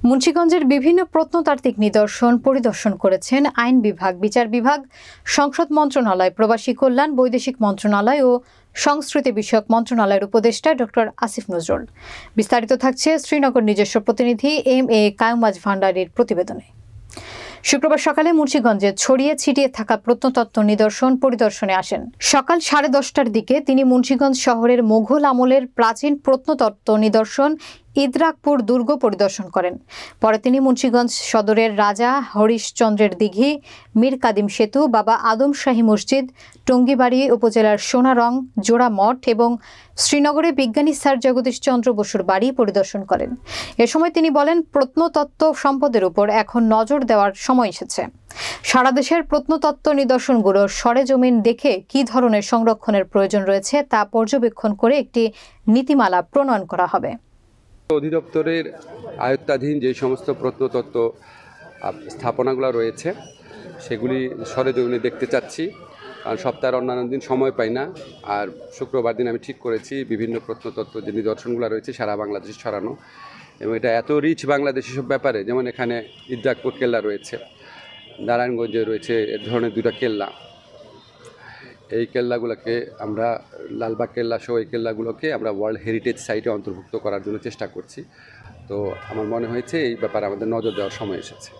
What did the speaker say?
মুন্সিগঞ্জের বিভিন্ন প্রত্নতাত্ত্বিক নিদর্শন পরিদর্শন করেছেন আইন বিভাগ, বিচার বিভাগ, সংসদ মন্ত্রণালয়, প্রবাসী কল্যাণ, বৈদেশিক মন্ত্রণালয় ও সংস্কৃতি বিষয়ক মন্ত্রণালয়ের উপদেষ্টা ডক্টর আসিফ নজরুল। বিস্তারিত থাকছে শ্রীনগর নিজস্ব প্রতিনিধি এম.এ. কায়ুমাজ ভান্ডারীর প্রতিবেদনে। শুক্রবার সকালে মুন্সিগঞ্জে ছড়িয়ে ছিটিয়ে থাকা প্রত্নতত্ত্ব নিদর্শন পরিদর্শনে আসেন। সকাল 10:30টার দিকে তিনি মুন্সিগঞ্জ শহরের মোঘল আমলের প্রাচীন প্রত্নতত্ত্ব নিদর্শন ইদ্রাকপুর দুর্গ পরিদর্শন করেন। পরে তিনি মুন্সিগঞ্জ সদরের রাজা হরিশচন্দ্রের দিঘি, মীর কাদিম সেতু, বাবা আদম শাহী মসজিদ, টঙ্গীবাড়ি উপজেলার সোনারং জোড়া মঠ এবং শ্রীনগরে বিজ্ঞানী স্যার জগদীশ চন্দ্র বসুর বাড়ি পরিদর্শন করেন। এ সময় তিনি বলেন, প্রত্নতত্ত্ব সম্পদের উপর এখন নজর দেওয়ার সময় এসেছে। সারা দেশের প্রত্নতত্ত্ব নিদর্শনগুলোর সরেজমিন দেখে কী ধরনের সংরক্ষণের প্রয়োজন রয়েছে তা পর্যবেক্ষণ করে একটি নীতিমালা প্রণয়ন করা হবে। অধিদপ্তরের আয়ত্তাধীন যে সমস্ত প্রত্নতত্ত্ব স্থাপনাগুলো রয়েছে সেগুলি সরেজমিনে দেখতে চাচ্ছি, কারণ সপ্তাহের অন্যান্য দিন সময় পাই না। আর শুক্রবার দিন আমি ঠিক করেছি বিভিন্ন প্রত্নতত্ত্ব যে নিদর্শনগুলো রয়েছে সারা বাংলাদেশে ছড়ানো, এবং এটা এত রিচ বাংলাদেশি সব ব্যাপারে, যেমন এখানে ইদ্রাকপুর কেল্লা রয়েছে, নারায়ণগঞ্জে রয়েছে এ ধরনের 2টা কেল্লা। এই কেল্লাগুলোকে আমরা লালবাগ কেল্লা সহ এই কেল্লাগুলোকে আমরা ওয়ার্ল্ড হেরিটেজ সাইটে অন্তর্ভুক্ত করার জন্য চেষ্টা করছি। তো আমার মনে হয়েছে এই ব্যাপারে আমাদের নজর দেওয়ার সময় এসেছে।